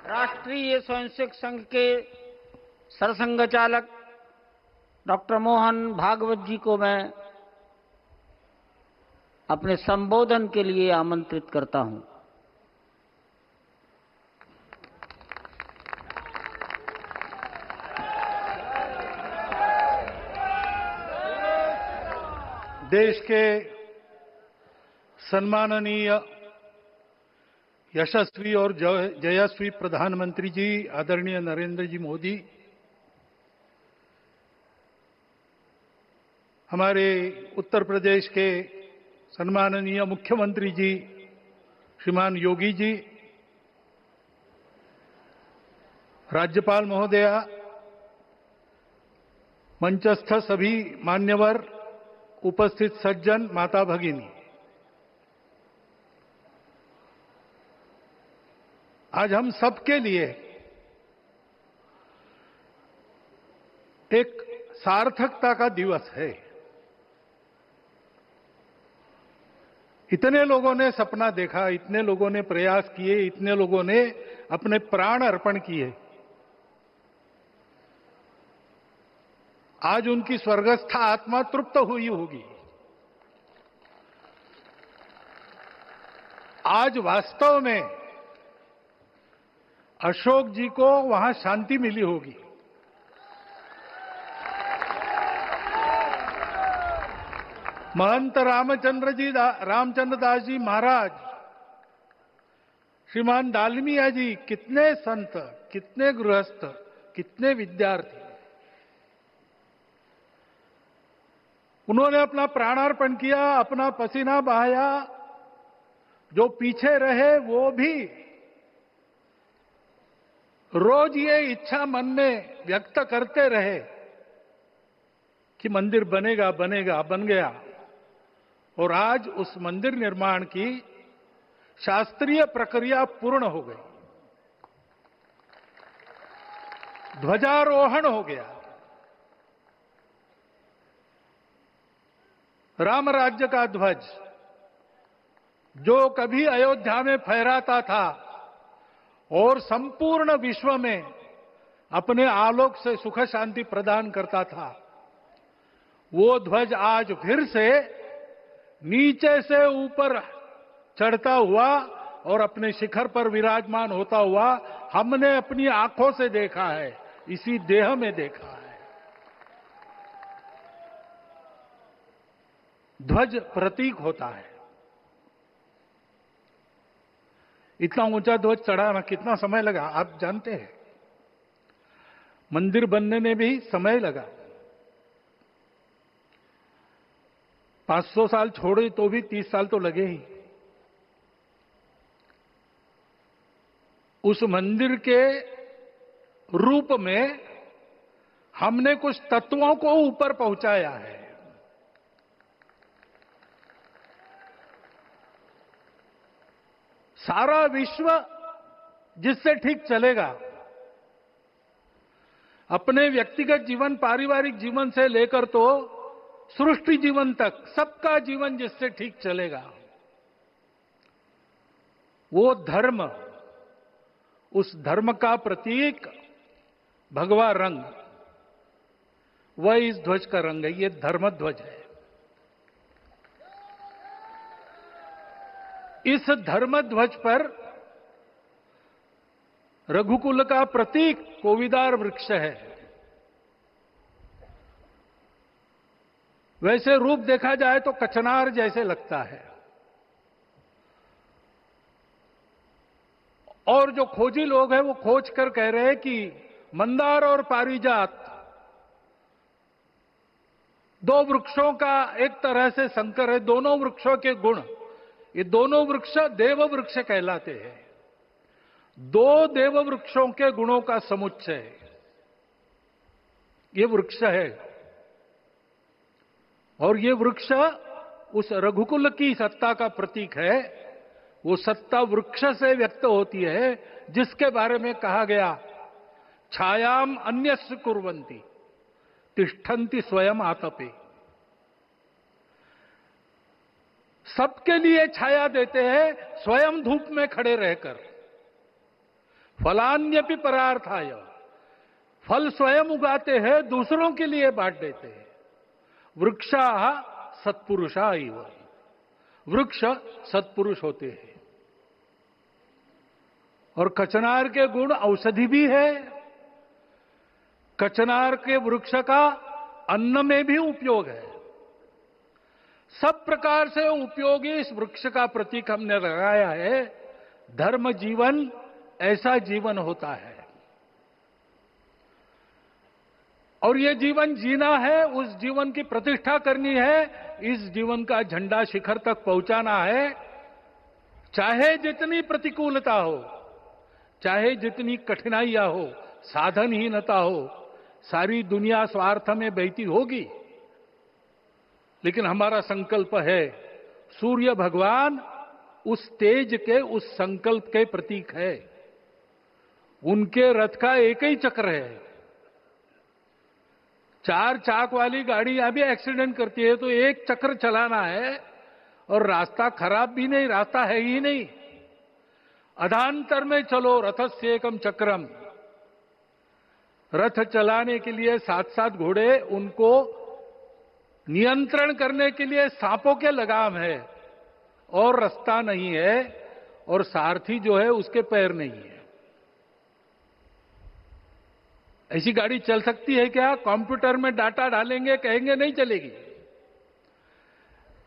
राष्ट्रीय स्वयंसेवक संघ के सरसंघ चालक डॉक्टर मोहन भागवत जी को मैं अपने संबोधन के लिए आमंत्रित करता हूं। देश के सम्माननीय यशस्वी और जयस्वी प्रधानमंत्री जी आदरणीय नरेंद्र जी मोदी, हमारे उत्तर प्रदेश के सम्माननीय मुख्यमंत्री जी श्रीमान योगी जी, राज्यपाल महोदया, मंचस्थ सभी मान्यवर, उपस्थित सज्जन, माता भगिनी, आज हम सबके लिए एक सार्थकता का दिवस है। इतने लोगों ने सपना देखा, इतने लोगों ने प्रयास किए, इतने लोगों ने अपने प्राण अर्पण किए। आज उनकी स्वर्गस्थ आत्मा तृप्त हुई होगी। आज वास्तव में अशोक जी को वहां शांति मिली होगी। महंत रामचंद्र दास जी महाराज, श्रीमान दालमिया जी, कितने संत, कितने गृहस्थ, कितने विद्यार्थी, उन्होंने अपना प्राणार्पण किया, अपना पसीना बहाया। जो पीछे रहे वो भी रोज ये इच्छा मन में व्यक्त करते रहे कि मंदिर बनेगा बनेगा, बन गया। और आज उस मंदिर निर्माण की शास्त्रीय प्रक्रिया पूर्ण हो गई, ध्वजारोहण हो गया। राम राज्य का ध्वज जो कभी अयोध्या में फहराता था और संपूर्ण विश्व में अपने आलोक से सुख शांति प्रदान करता था, वो ध्वज आज फिर से नीचे से ऊपर चढ़ता हुआ और अपने शिखर पर विराजमान होता हुआ हमने अपनी आंखों से देखा है, इसी देह में देखा है। ध्वज प्रतीक होता है। इतना ऊंचा ध्वज चढ़ाना कितना समय लगा आप जानते हैं। मंदिर बनने में भी समय लगा। 500 साल छोड़े तो भी 30 साल तो लगे ही। उस मंदिर के रूप में हमने कुछ तत्वों को ऊपर पहुंचाया है। सारा विश्व जिससे ठीक चलेगा, अपने व्यक्तिगत जीवन, पारिवारिक जीवन से लेकर तो सृष्टि जीवन तक सबका जीवन जिससे ठीक चलेगा, वो धर्म, उस धर्म का प्रतीक भगवा रंग, वह इस ध्वज का रंग है। ये धर्म ध्वज है। इस धर्म ध्वज पर रघुकुल का प्रतीक कोविदार वृक्ष है। वैसे रूप देखा जाए तो कचनार जैसे लगता है। और जो खोजी लोग हैं वो खोज कर कह रहे हैं कि मंदार और पारिजात दो वृक्षों का एक तरह से संकर है। दोनों वृक्षों के गुण, ये दोनों वृक्ष देव वृक्ष कहलाते हैं। दो देव वृक्षों के गुणों का समुच्चय ये वृक्ष है। और ये वृक्ष उस रघुकुल की सत्ता का प्रतीक है। वो सत्ता वृक्ष से व्यक्त होती है, जिसके बारे में कहा गया, छायाम अन्यस्य कुर्वन्ति तिष्ठन्ति स्वयं आतपे। सबके लिए छाया देते हैं, स्वयं धूप में खड़े रहकर। फलान्यपि परार्थाय, फल स्वयं उगाते हैं, दूसरों के लिए बांट देते हैं। वृक्षाः सत्पुरुषा इव, वृक्ष सत्पुरुष होते हैं। और कचनार के गुण औषधि भी है। कचनार के वृक्ष का अन्न में भी उपयोग है। सब प्रकार से उपयोगी इस वृक्ष का प्रतीक हमने लगाया है। धर्म जीवन ऐसा जीवन होता है, और ये जीवन जीना है, उस जीवन की प्रतिष्ठा करनी है, इस जीवन का झंडा शिखर तक पहुंचाना है। चाहे जितनी प्रतिकूलता हो, चाहे जितनी कठिनाइयां हो, साधनहीनता हो, सारी दुनिया स्वार्थ में बहती होगी, लेकिन हमारा संकल्प है, सूर्य भगवान उस तेज के, उस संकल्प के प्रतीक है। उनके रथ का एक ही चक्र है। 4 चाक वाली गाड़ियां भी एक्सीडेंट करती है तो एक चक्र चलाना है, और रास्ता खराब भी नहीं, रास्ता है ही नहीं। अधांतर में चलो रथस्य एकम चक्रम। रथ चलाने के लिए 7-7 घोड़े, उनको नियंत्रण करने के लिए सांपों के लगाम है, और रास्ता नहीं है, और सारथी जो है उसके पैर नहीं है। ऐसी गाड़ी चल सकती है क्या? कंप्यूटर में डाटा डालेंगे, कहेंगे नहीं चलेगी।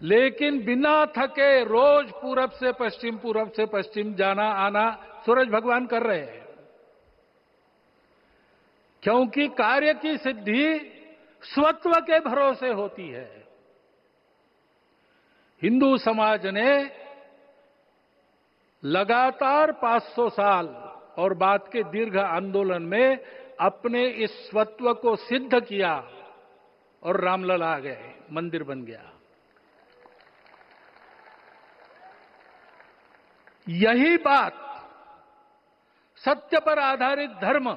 लेकिन बिना थके रोज पूरब से पश्चिम जाना आना सूरज भगवान कर रहे हैं, क्योंकि कार्य की सिद्धि स्वत्व के भरोसे होती है। हिंदू समाज ने लगातार 500 साल और बाद के दीर्घ आंदोलन में अपने इस स्वत्व को सिद्ध किया, और रामलला आ गए, मंदिर बन गया। यही बात सत्य पर आधारित धर्म,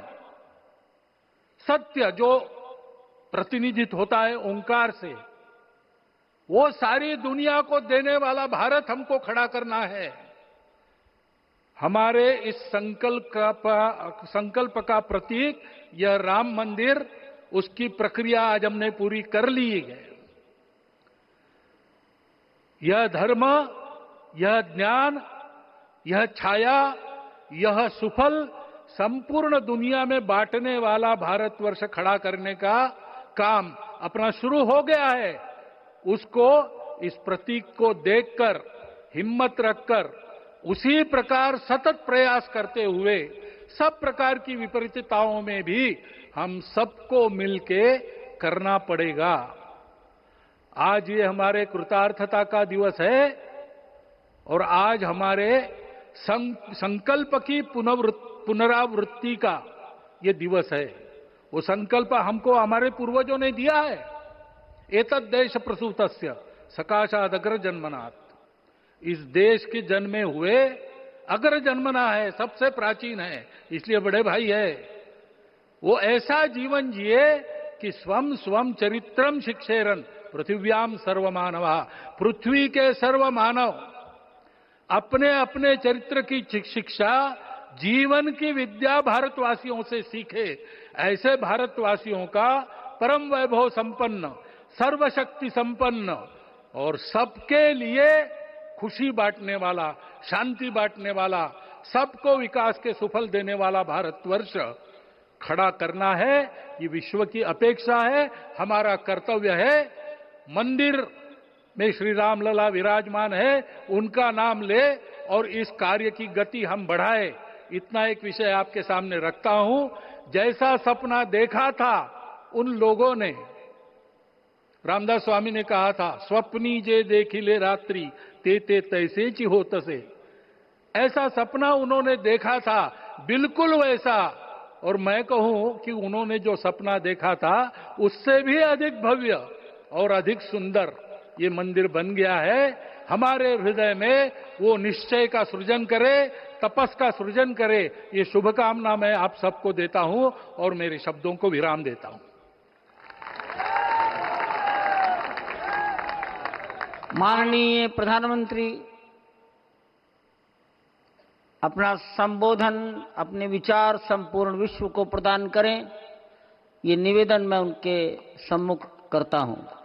सत्य जो प्रतिनिधित्व होता है ओंकार से, वो सारी दुनिया को देने वाला भारत हमको खड़ा करना है। हमारे इस संकल्प का प्रतीक यह राम मंदिर, उसकी प्रक्रिया आज हमने पूरी कर ली है। यह धर्म, यह ज्ञान, यह छाया, यह सुफल संपूर्ण दुनिया में बांटने वाला भारतवर्ष खड़ा करने का काम अपना शुरू हो गया है। उसको, इस प्रतीक को देखकर, हिम्मत रखकर, उसी प्रकार सतत प्रयास करते हुए, सब प्रकार की विपरीतताओं में भी हम सबको मिलके करना पड़ेगा। आज ये हमारे कृतार्थता का दिवस है, और आज हमारे संकल्प की पुनरावृत्ति का ये दिवस है। वो संकल्प हमको हमारे पूर्वजों ने दिया है। एतद् देश प्रसूतस्य सकाशाद अग्र जन्मनात्। इस देश के जन्मे हुए अग्र जन्मना है, सबसे प्राचीन है, इसलिए बड़े भाई है। वो ऐसा जीवन जिए कि स्वम स्वम चरित्रम शिक्षेरन पृथिव्याम सर्वमानवा। पृथ्वी के सर्व मानव अपने अपने चरित्र की शिक्षा, जीवन की विद्या भारतवासियों से सीखे। ऐसे भारतवासियों का परम वैभव संपन्न, सर्वशक्ति संपन्न और सबके लिए खुशी बांटने वाला, शांति बांटने वाला, सबको विकास के सुफल देने वाला भारतवर्ष खड़ा करना है। ये विश्व की अपेक्षा है, हमारा कर्तव्य है। मंदिर में श्री रामलला विराजमान है, उनका नाम ले और इस कार्य की गति हम बढ़ाए। इतना एक विषय आपके सामने रखता हूं। जैसा सपना देखा था उन लोगों ने, रामदास स्वामी ने कहा था, स्वप्नी जे देखिले रात्रि ते ते तैसे ची हो तसे। ऐसा सपना उन्होंने देखा था, बिल्कुल वैसा। और मैं कहूं कि उन्होंने जो सपना देखा था उससे भी अधिक भव्य और अधिक सुंदर ये मंदिर बन गया है। हमारे हृदय में वो निश्चय का सृजन करे, तपस का सृजन करे। ये शुभकामना मैं आप सबको देता हूं और मेरे शब्दों को विराम देता हूं। माननीय प्रधानमंत्री अपना संबोधन, अपने विचार संपूर्ण विश्व को प्रदान करें, ये निवेदन मैं उनके सम्मुख करता हूं।